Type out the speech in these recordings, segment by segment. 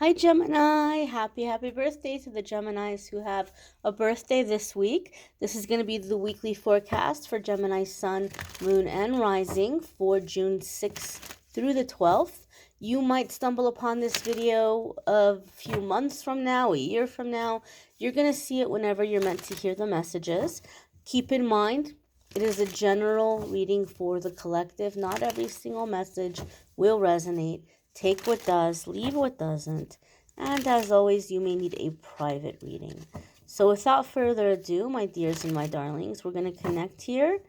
Hi, Gemini. Happy birthday to the Geminis who have a birthday this week. This is going to be the weekly forecast for Gemini Sun, Moon, and Rising for June 6th through the 12th. You might stumble upon this video a few months from now, a year from now. You're going to see it whenever you're meant to hear the messages. Keep in mind, it is a general reading for the collective. Not every single message will resonate. Take what does, leave what doesn't, and as always, you may need a private reading. So without further ado, my dears and my darlings, we're going to connect here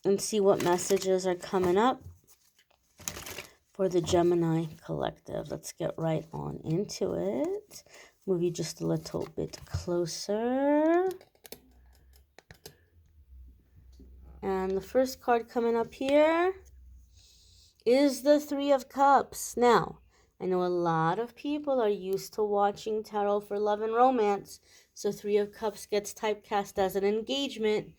and see what messages are coming up for the Gemini collective. Let's get right on into it. Move you just a little bit closer. And the first card coming up here is the Three of Cups. Now, I know a lot of people are used to watching tarot for love and romance, so Three of Cups gets typecast as an engagement.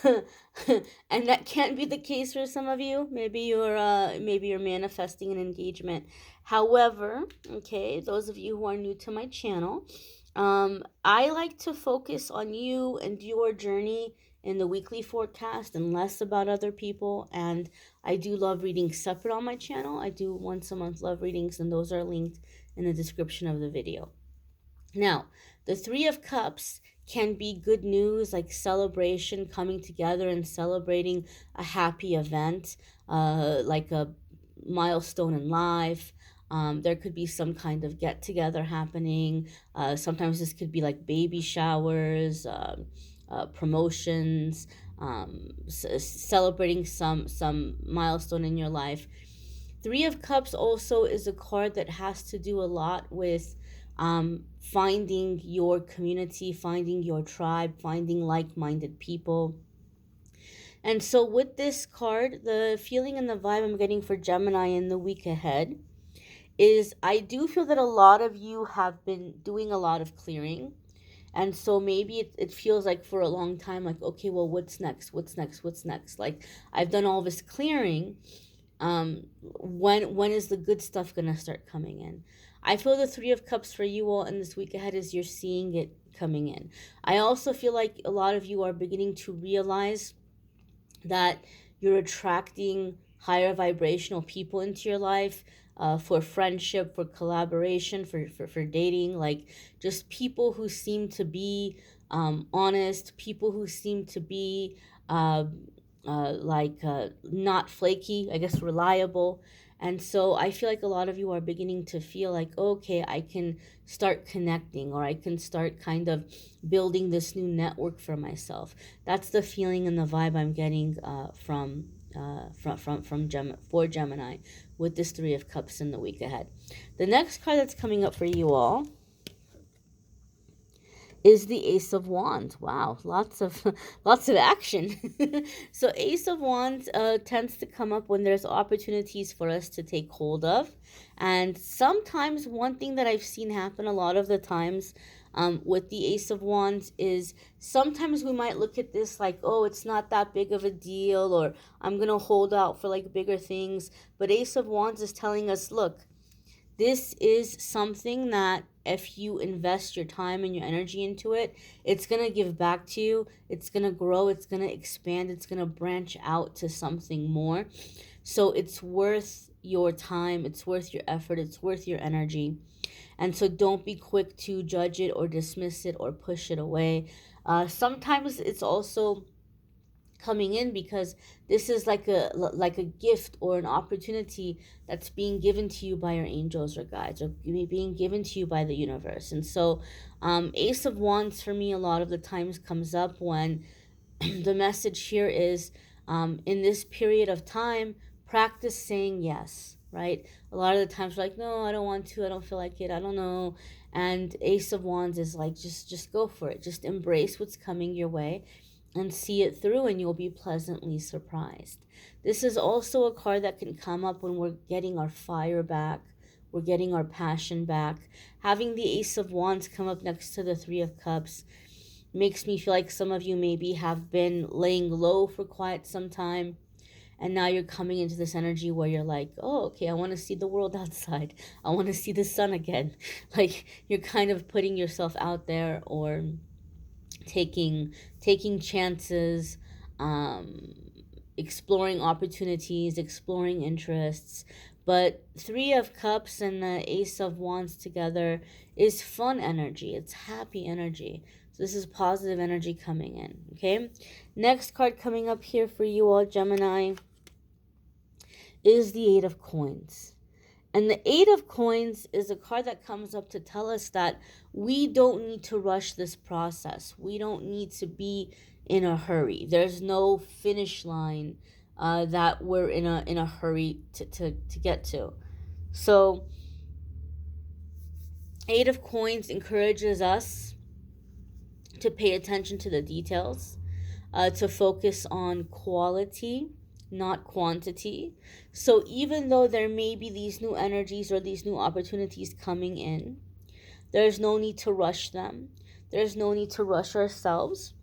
And that can't be the case for some of you. Maybe you're manifesting an engagement. However, okay, those of you who are new to my channel, I like to focus on you and your journey in the weekly forecast and less about other people. And I do love readings separate on my channel. I do once a month love readings, and those are linked in the description of the video. Now, the Three of Cups can be good news, like celebration, coming together and celebrating a happy event, like a milestone in life. There could be some kind of get together happening. Sometimes this could be like baby showers, promotions, celebrating some milestone in your life. Three of Cups also is a card that has to do a lot with finding your community, finding your tribe, finding like-minded people. And so with this card, the feeling and the vibe I'm getting for Gemini in the week ahead is I do feel that a lot of you have been doing a lot of clearing. And so maybe it feels like for a long time, like, okay, well, what's next? What's next? What's next? Like, I've done all this clearing. When is the good stuff gonna start coming in? I feel the Three of Cups for you all in this week ahead is you're seeing it coming in. I also feel like a lot of you are beginning to realize that you're attracting higher vibrational people into your life, for friendship, for collaboration, for dating, like just people who seem to be honest, people who seem to be not flaky, I guess reliable. And so I feel like a lot of you are beginning to feel like, okay, I can start connecting, or I can start kind of building this new network for myself. That's the feeling and the vibe I'm getting for Gemini with this Three of Cups in the week ahead. The next card that's coming up for you all is the Ace of Wands. Wow, lots of lots of action. So Ace of Wands tends to come up when there's opportunities for us to take hold of. And sometimes one thing that I've seen happen a lot of the times with the Ace of Wands is sometimes we might look at this like, oh, it's not that big of a deal, or I'm going to hold out for like bigger things. But Ace of Wands is telling us, look, this is something that if you invest your time and your energy into it, it's going to give back to you. It's going to grow. It's going to expand. It's going to branch out to something more. So it's worth your time. It's worth your effort. It's worth your energy. And so don't be quick to judge it or dismiss it or push it away. Sometimes it's also coming in because this is like a gift or an opportunity that's being given to you by your angels or guides, or being given to you by the universe. And so Ace of Wands for me a lot of the times comes up when the message here is, in this period of time, practice saying yes, right? A lot of the times we're like, no, I don't want to, I don't feel like it, I don't know. And Ace of Wands is like, just go for it. Just embrace what's coming your way and see it through, and you'll be pleasantly surprised. This is also a card that can come up when we're getting our fire back, we're getting our passion back. Having the Ace of Wands come up next to the Three of Cups makes me feel like some of you maybe have been laying low for quite some time, and now you're coming into this energy where you're like, oh, okay, I want to see the world outside. I want to see the sun again. Like you're kind of putting yourself out there, or taking chances, um, exploring opportunities, exploring interests. But Three of Cups and the Ace of Wands together is fun energy. It's happy energy. So this is positive energy coming in. Okay. Next card coming up here for you all, Gemini, is the Eight of Coins. And the Eight of Coins is a card that comes up to tell us that we don't need to rush this process. We don't need to be in a hurry. There's no finish line that we're in a hurry to get to. So Eight of Coins encourages us to pay attention to the details, to focus on quality, not quantity. So even though there may be these new energies or these new opportunities coming in, there's no need to rush them. There's no need to rush ourselves.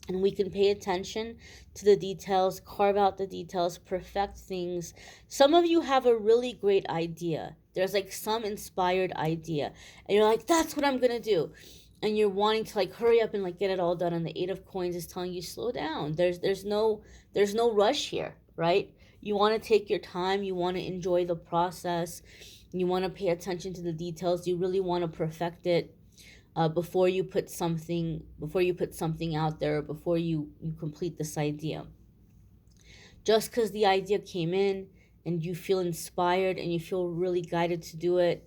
And we can pay attention to the details, carve out the details, perfect things. Some of you have a really great idea. There's like some inspired idea. And you're like, that's what I'm going to do. And you're wanting to like hurry up and like get it all done. And the Eight of Coins is telling you slow down. There's no rush here, right? You want to take your time. You want to enjoy the process. You want to pay attention to the details. You really want to perfect it. Before you put something out there, before you complete this idea. Just because the idea came in and you feel inspired and you feel really guided to do it,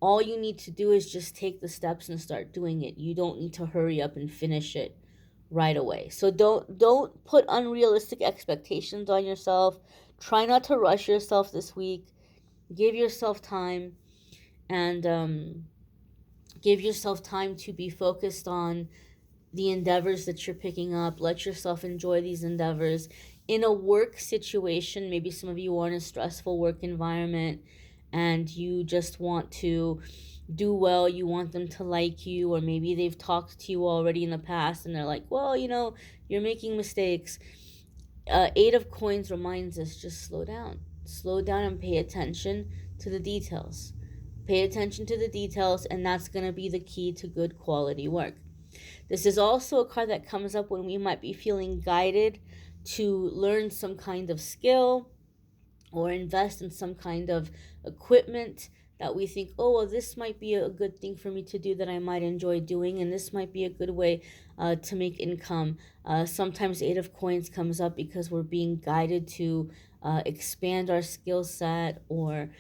all you need to do is just take the steps and start doing it. You don't need to hurry up and finish it right away. So don't put unrealistic expectations on yourself. Try not to rush yourself this week. Give yourself time, and give yourself time to be focused on the endeavors that you're picking up. Let yourself enjoy these endeavors. In a work situation, maybe some of you are in a stressful work environment and you just want to do well. You want them to like you, or maybe they've talked to you already in the past and they're like, well, you're making mistakes. Eight of Coins reminds us, just slow down. Slow down and pay attention to the details. Pay attention to the details, and that's going to be the key to good quality work. This is also a card that comes up when we might be feeling guided to learn some kind of skill or invest in some kind of equipment that we think, oh, well, this might be a good thing for me to do that I might enjoy doing, and this might be a good way to make income. Sometimes Eight of Coins comes up because we're being guided to expand our skill set, or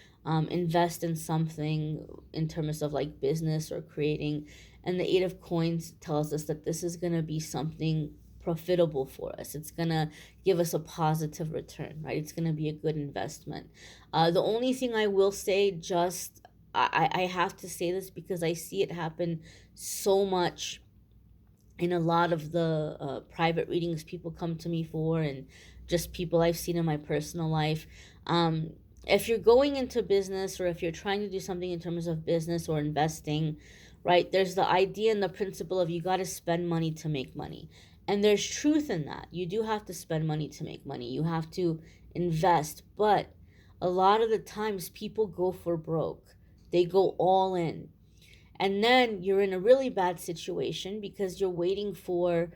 invest in something in terms of like business or creating. And the Eight of Coins tells us that this is going to be something profitable for us. It's going to give us a positive return, right? It's going to be a good investment. The only thing I will say, I have to say this because I see it happen so much in a lot of the private readings people come to me for, and just people I've seen in my personal life. If you're going into business, or if you're trying to do something in terms of business or investing, right, there's the idea and the principle of you got to spend money to make money. And there's truth in that. You do have to spend money to make money. You have to invest. But a lot of the times people go for broke. They go all in. And then you're in a really bad situation because you're waiting for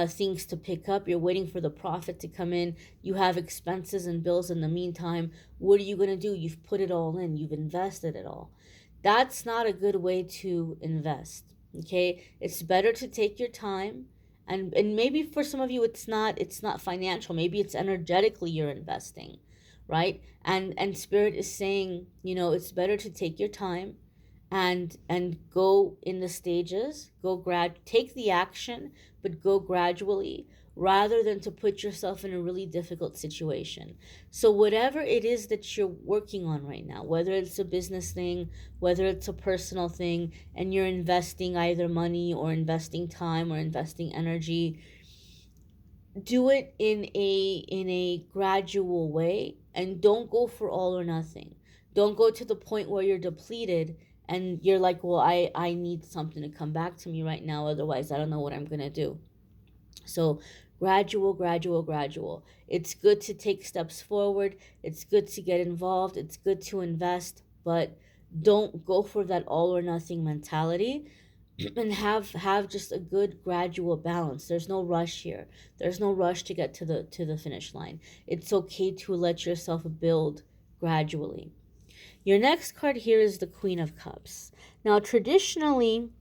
things to pick up. You're waiting for the profit to come in. You have expenses and bills in the meantime. What are you going to do? You've put it all in. You've invested it all. That's not a good way to invest. Okay? It's better to take your time. And maybe for some of you it's not financial. Maybe it's energetically you're investing, right? And Spirit is saying, it's better to take your time and go in the stages, take the action, but go gradually, rather than to put yourself in a really difficult situation. So whatever it is that you're working on right now, whether it's a business thing, whether it's a personal thing, and you're investing either money or investing time or investing energy, do it in a gradual way, and don't go for all or nothing. Don't go to the point where you're depleted and you're like, well, I need something to come back to me right now, otherwise I don't know what I'm going to do. So Gradual, gradual, gradual. It's good to take steps forward. It's good to get involved. It's good to invest, but don't go for that all or nothing mentality. And have just a good gradual balance. There's no rush here. There's no rush to get to the finish line. It's okay to let yourself build gradually. Your next card here is the Queen of Cups. Now, traditionally,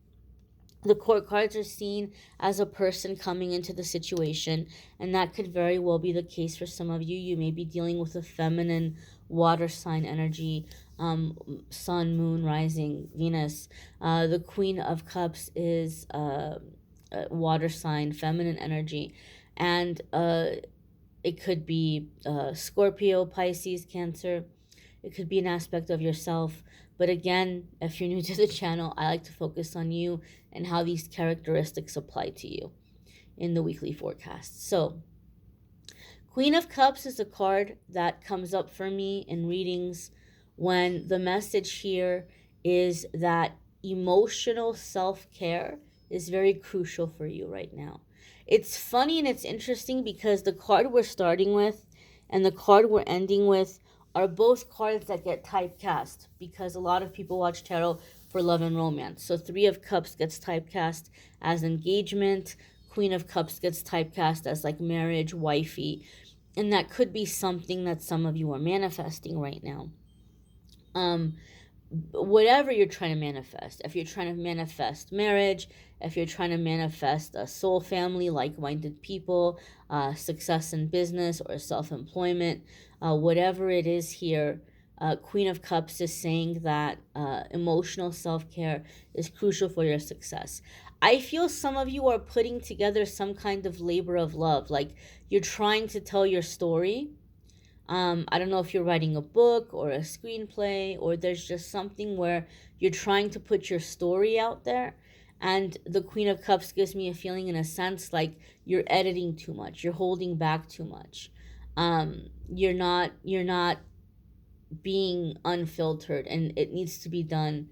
the court cards are seen as a person coming into the situation, and that could very well be the case for some of you. You may be dealing with a feminine water sign energy, sun, moon, rising, Venus. The Queen of Cups is a water sign, feminine energy, and it could be Scorpio, Pisces, Cancer. It could be an aspect of yourself. But again, if you're new to the channel, I like to focus on you and how these characteristics apply to you in the weekly forecast. So, Queen of Cups is a card that comes up for me in readings when the message here is that emotional self-care is very crucial for you right now. It's funny and it's interesting because the card we're starting with and the card we're ending with are both cards that get typecast because a lot of people watch tarot for love and romance. So Three of Cups gets typecast as engagement. Queen of Cups gets typecast as like marriage, wifey. And that could be something that some of you are manifesting right now. Whatever you're trying to manifest, if you're trying to manifest marriage, if you're trying to manifest a soul family, like-minded people, success in business or self-employment, whatever it is here, Queen of Cups is saying that emotional self-care is crucial for your success. I feel some of you are putting together some kind of labor of love, like you're trying to tell your story. I don't know if you're writing a book or a screenplay, or there's just something where you're trying to put your story out there. And the Queen of Cups gives me a feeling, in a sense, like you're editing too much, you're holding back too much. You're not being unfiltered, and it needs to be done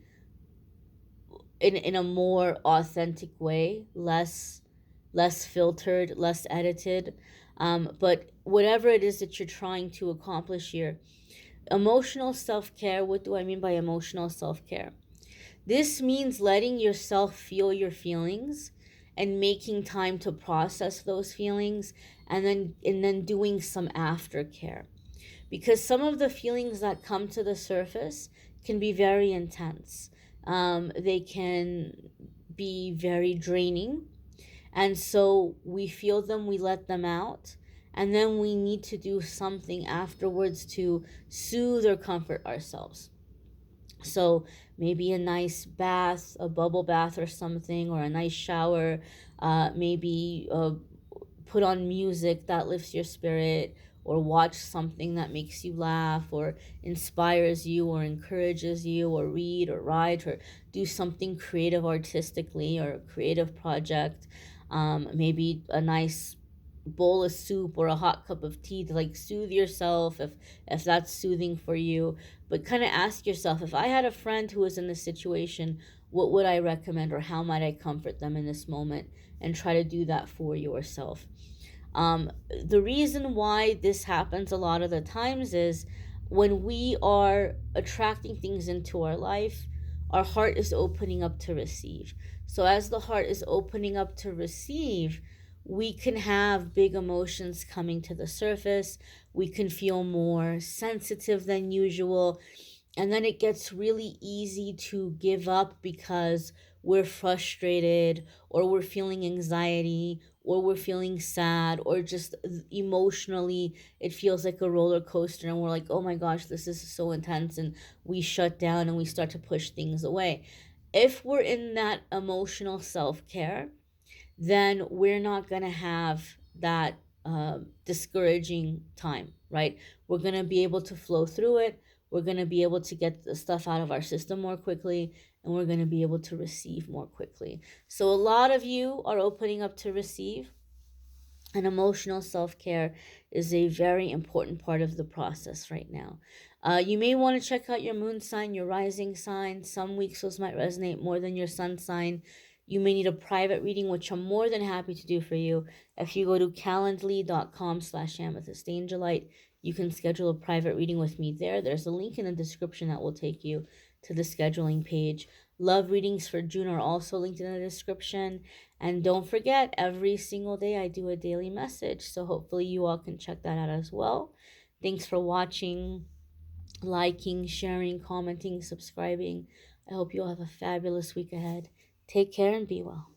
in a more authentic way, less filtered, less edited. But whatever it is that you're trying to accomplish here, emotional self-care. What do I mean by emotional self-care? This means letting yourself feel your feelings and making time to process those feelings, and then doing some aftercare, because some of the feelings that come to the surface can be very intense. They can be very draining, and so we feel them, we let them out, and then we need to do something afterwards to soothe or comfort ourselves. So maybe a nice bath, a bubble bath or something, or a nice shower, maybe put on music that lifts your spirit, or watch something that makes you laugh or inspires you or encourages you, or read or write or do something creative artistically, or a creative project. Maybe a nice bowl of soup or a hot cup of tea to like soothe yourself, if that's soothing for you. But kind of ask yourself, if I had a friend who was in this situation, what would I recommend, or how might I comfort them in this moment? And try to do that for yourself. The reason why this happens a lot of the times is when we are attracting things into our life, our heart is opening up to receive. So as the heart is opening up to receive, we can have big emotions coming to the surface. We can feel more sensitive than usual. And then it gets really easy to give up because we're frustrated, or we're feeling anxiety, or we're feeling sad, or just emotionally it feels like a roller coaster, and we're like, oh my gosh, this is so intense, and we shut down and we start to push things away. If we're in that emotional self-care, then we're not going to have that discouraging time, right? We're going to be able to flow through it. We're going to be able to get the stuff out of our system more quickly, and we're going to be able to receive more quickly. So a lot of you are opening up to receive, and emotional self-care is a very important part of the process right now. You may want to check out your moon sign, your rising sign. Some weeks those might resonate more than your sun sign. You may need a private reading, which I'm more than happy to do for you. If you go to calendly.com/amethystangelite, you can schedule a private reading with me there. There's a link in the description that will take you to the scheduling page. Love readings for June are also linked in the description. And don't forget, every single day I do a daily message. So hopefully you all can check that out as well. Thanks for watching, liking, sharing, commenting, subscribing. I hope you all have a fabulous week ahead. Take care and be well.